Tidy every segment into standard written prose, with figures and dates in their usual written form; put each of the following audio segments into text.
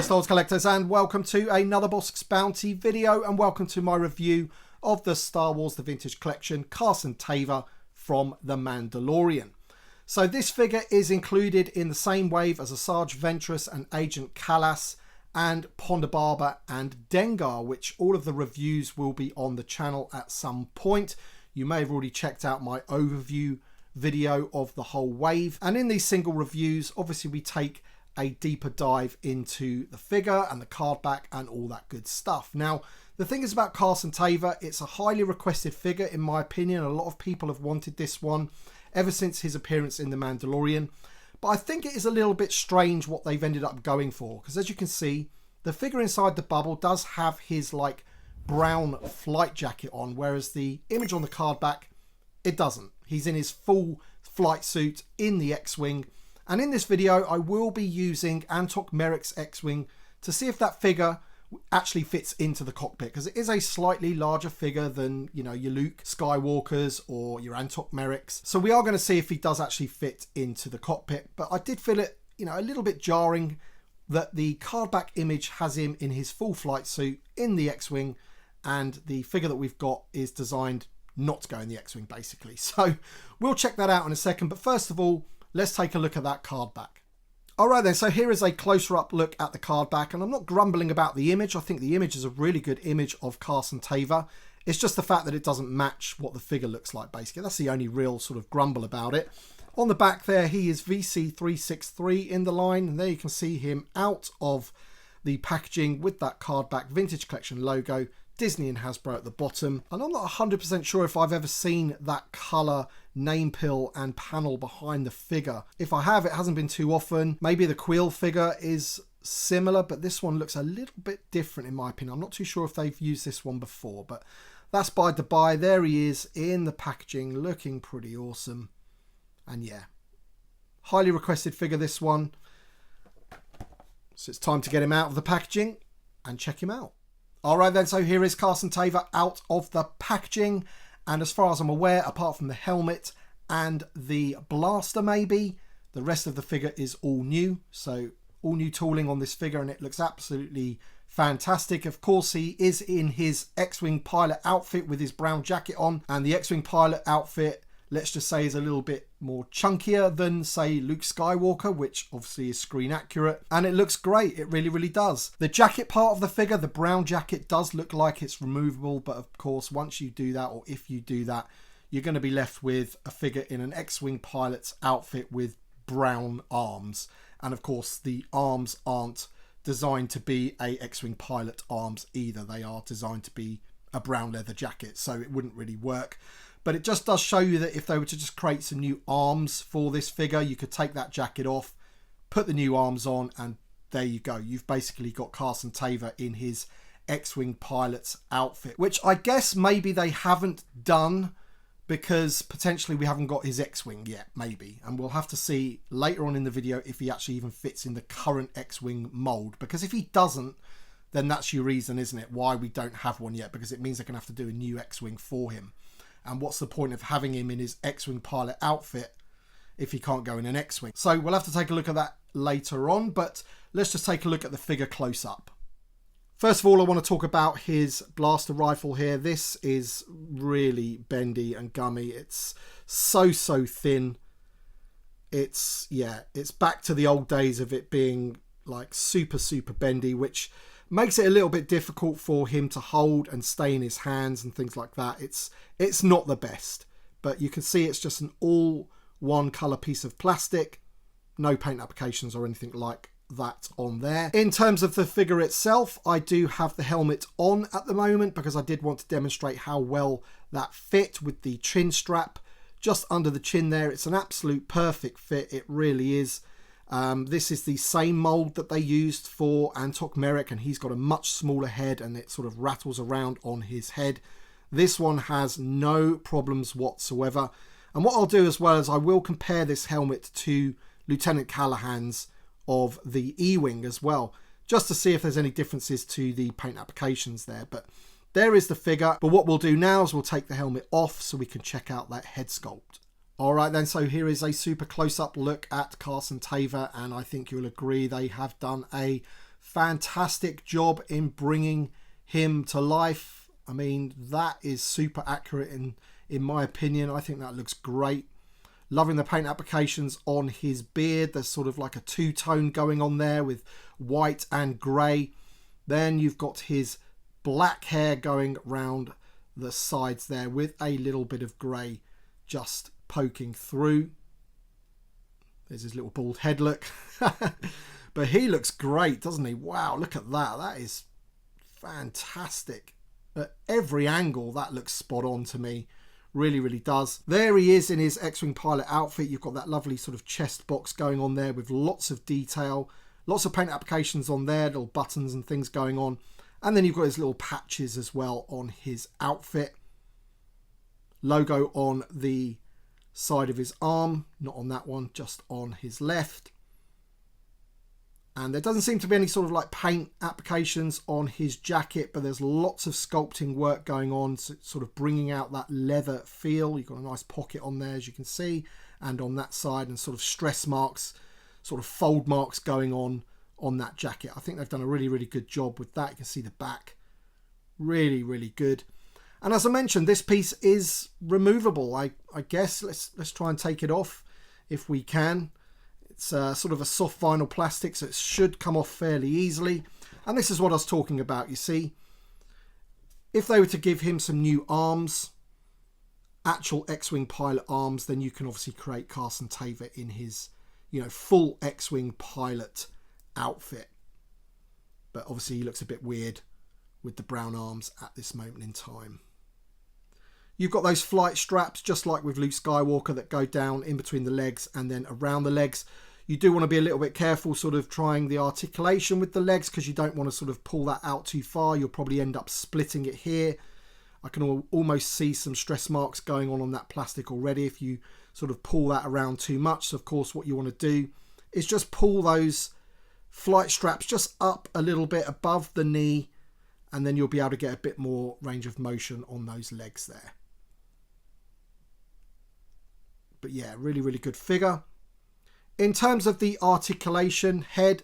there, Star Wars collectors, and welcome to another Bosk's Bounty video, and welcome to my review of the Star Wars The Vintage Collection Carson Teva from The Mandalorian. So this figure is included in the same wave as Asajj Ventress and Agent Kallus and Ponda Baba and Dengar, which all of the reviews will be on the channel at some point. You may have already checked out my overview video of the whole wave, and in these single reviews obviously we take a deeper dive into the figure and the card back and all that good stuff. Now the thing is about Carson Teva, it's a highly requested figure in my opinion. A lot of people have wanted this one ever since his appearance in The Mandalorian, but I think it is a little bit strange what they've ended up going for, because as you can see, the figure inside the bubble does have his like brown flight jacket on, whereas the image on the card back, it doesn't. He's in his full flight suit in the X-Wing. And in this video, I will be using Antok Merrick's X-Wing to see if that figure actually fits into the cockpit, because it is a slightly larger figure than, you know, your Luke Skywalkers or your Antok Merrick's. So we are going to see if he does actually fit into the cockpit. But I did feel it, you know, a little bit jarring that the card back image has him in his full flight suit in the X-Wing, and the figure that we've got is designed not to go in the X-Wing basically. So we'll check that out in a second. But first of all, let's take a look at that card back. Alright then, so here is a closer up look at the card back, and I'm not grumbling about the image. I think the image is a really good image of Carson Teva. It's just the fact that it doesn't match what the figure looks like basically. That's the only real sort of grumble about it. On the back there, he is VC363 in the line, and there you can see him out of the packaging with that card back Vintage Collection logo, Disney and Hasbro at the bottom. And I'm not 100% sure if I've ever seen that colour name pill and panel behind the figure. If I have, it hasn't been too often. Maybe the Quill figure is similar, but this one looks a little bit different in my opinion. I'm not too sure if they've used this one before, but that's by the by. There he is in the packaging, looking pretty awesome. And yeah, highly requested figure, this one. So it's time to get him out of the packaging and check him out. Alright then, so here is Carson Teva out of the packaging, and as far as I'm aware, apart from the helmet and the blaster maybe, the rest of the figure is all new. So all new tooling on this figure, and it looks absolutely fantastic. Of course, he is in his X-Wing pilot outfit with his brown jacket on, and the X-Wing pilot outfit, let's just say, is a little bit more chunkier than, say, Luke Skywalker, which obviously is screen accurate. And it looks great. It really, really does. The jacket part of the figure, the brown jacket, does look like it's removable. But of course, once you do that, or if you do that, you're going to be left with a figure in an X-Wing pilot's outfit with brown arms. And of course, the arms aren't designed to be a X-Wing pilot arms either. They are designed to be a brown leather jacket. So it wouldn't really work. But it just does show you that if they were to just create some new arms for this figure, you could take that jacket off, put the new arms on, and there you go. You've basically got Carson Teva in his X-Wing pilot's outfit, which I guess maybe they haven't done because potentially we haven't got his X-Wing yet, maybe. And we'll have to see later on in the video if he actually even fits in the current X-Wing mold. Because if he doesn't, then that's your reason, isn't it, why we don't have one yet? Because it means they're going to have to do a new X-Wing for him. And what's the point of having him in his X-Wing pilot outfit if he can't go in an X-Wing? So we'll have to take a look at that later on, but let's just take a look at the figure close up. First of all, I want to talk about his blaster rifle here. This is really bendy and gummy. It's so thin. It's back to the old days of it being like super bendy, which makes it a little bit difficult for him to hold and stay in his hands and things like that. It's not the best, but you can see it's just an all one color piece of plastic, no paint applications or anything like that on there. In terms of the figure itself, I do have the helmet on at the moment because I did want to demonstrate how well that fit with the chin strap just under the chin there. It's an absolute perfect fit, it really is. This is the same mold that they used for Antok Merrick, and he's got a much smaller head and it sort of rattles around on his head. This one has no problems whatsoever. And what I'll do as well is I will compare this helmet to Lieutenant Callahan's of the E-Wing as well, just to see if there's any differences to the paint applications there. But there is the figure. But what we'll do now is we'll take the helmet off so we can check out that head sculpt. Alright then, so here is a super close-up look at Carson Teva, and I think you'll agree they have done a fantastic job in bringing him to life. I mean, that is super accurate in my opinion. I think that looks great. Loving the paint applications on his beard. There's sort of like a two-tone going on there with white and grey. Then you've got his black hair going round the sides there with a little bit of grey just poking through. There's his little bald head look. But he looks great, doesn't he? Wow, look at that. That is fantastic. At every angle, that looks spot on to me. Really, really does. There he is in his X-Wing pilot outfit. You've got that lovely sort of chest box going on there with lots of detail. Lots of paint applications on there, little buttons and things going on. And then you've got his little patches as well on his outfit. Logo on the side of his arm. Not on that one, just on his left. And there doesn't seem to be any sort of like paint applications on his jacket, but there's lots of sculpting work going on, sort of bringing out that leather feel. You've got a nice pocket on there, as you can see, and on that side, and sort of stress marks, sort of fold marks going on that jacket. I think they've done a really, really good job with that. You can see the back. Really, really good. And as I mentioned, this piece is removable. I guess let's try and take it off if we can. It's sort of a soft vinyl plastic, so it should come off fairly easily. And this is what I was talking about, you see. If they were to give him some new arms, actual X-Wing pilot arms, then you can obviously create Carson Teva in his, you know, full X-Wing pilot outfit. But obviously he looks a bit weird with the brown arms at this moment in time. You've got those flight straps, just like with Luke Skywalker, that go down in between the legs and then around the legs. You do want to be a little bit careful sort of trying the articulation with the legs, because you don't want to sort of pull that out too far. You'll probably end up splitting it here. I can almost see some stress marks going on that plastic already if you sort of pull that around too much. So of course what you want to do is just pull those flight straps just up a little bit above the knee, and then you'll be able to get a bit more range of motion on those legs there. But yeah, really, really good figure. In terms of the articulation, head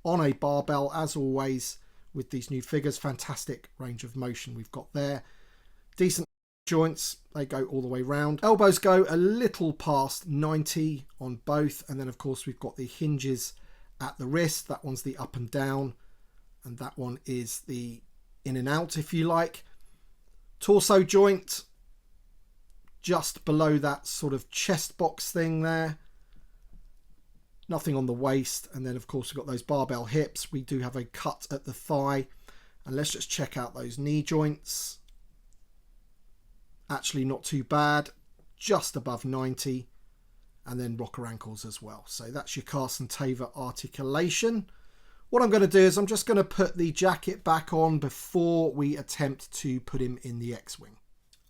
on a barbell, as always with these new figures. Fantastic range of motion we've got there. Decent joints, they go all the way round. Elbows go a little past 90 on both. And then, of course, we've got the hinges at the wrist. That one's the up and down. And that one is the in and out, if you like. Torso joint, just below that sort of chest box thing there. Nothing on the waist. And then of course we've got those barbell hips. We do have a cut at the thigh. And let's just check out those knee joints. Actually not too bad. Just above 90. And then rocker ankles as well. So that's your Carson Teva articulation. What I'm going to do is I'm just going to put the jacket back on before we attempt to put him in the X-Wing.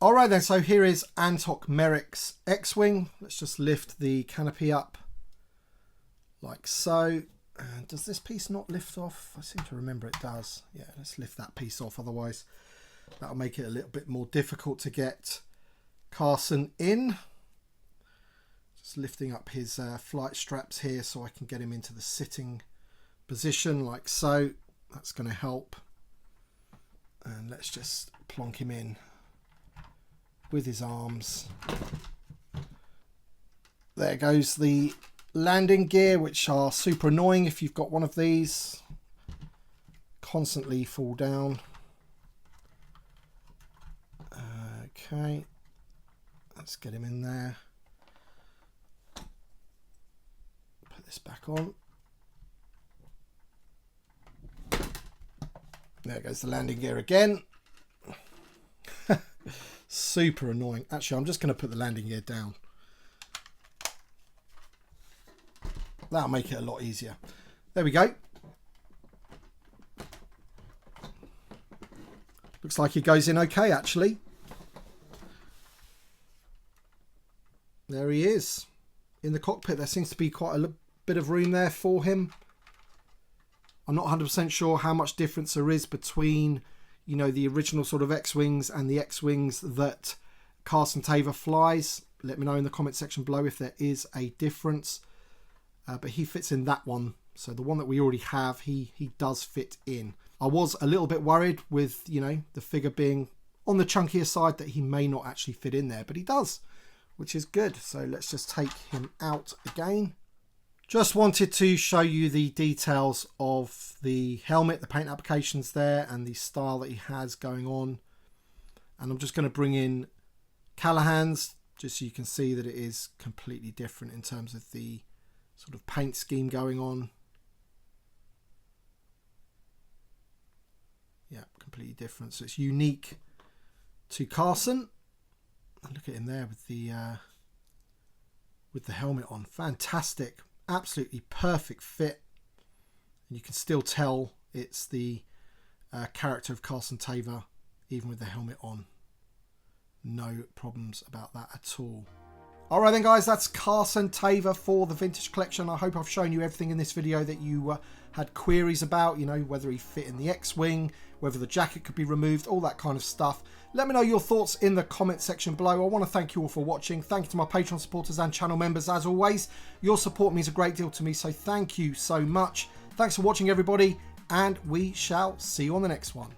All right then, so here is Antok Merrick's X-Wing. Let's just lift the canopy up like so. And does this piece not lift off? I seem to remember it does. Yeah, let's lift that piece off. Otherwise, that'll make it a little bit more difficult to get Carson in. Just lifting up his flight straps here so I can get him into the sitting position like so. That's going to help. And let's just plonk him in with his arms. There goes the landing gear, which are super annoying if you've got one of these. Constantly fall down. Okay, let's get him in there. Put this back on. There goes the landing gear again. Super annoying. Actually, I'm just going to put the landing gear down. That'll make it a lot easier. There we go. Looks like he goes in okay, actually. There he is in the cockpit. There seems to be quite a bit of room there for him. I'm not 100% sure how much difference there is between, you know, the original sort of X-Wings and the X-Wings that Carson Teva flies. Let me know in the comment section below if there is a difference. But he fits in that one So the one that we already have, he does fit in. I was a little bit worried with, you know, the figure being on the chunkier side that he may not actually fit in there, but he does, which is good. So let's just take him out again. Just wanted to show you the details of the helmet, the paint applications there, and the style that he has going on. And I'm just going to bring in Callahan's, just so you can see that it is completely different in terms of the sort of paint scheme going on. Yeah, completely different. So it's unique to Carson. And look at him there with the helmet on. Fantastic. Absolutely perfect fit. And you can still tell it's the character of Carson Teva, even with the helmet on. No problems about that at all. Alright then guys, that's Carson Teva for the Vintage Collection. I hope I've shown you everything in this video that you had queries about, you know, whether he fit in the X-Wing, whether the jacket could be removed, all that kind of stuff. Let me know your thoughts in the comment section below. I want to thank you all for watching. Thank you to my Patreon supporters and channel members as always. Your support means a great deal to me, so thank you so much. Thanks for watching everybody, and we shall see you on the next one.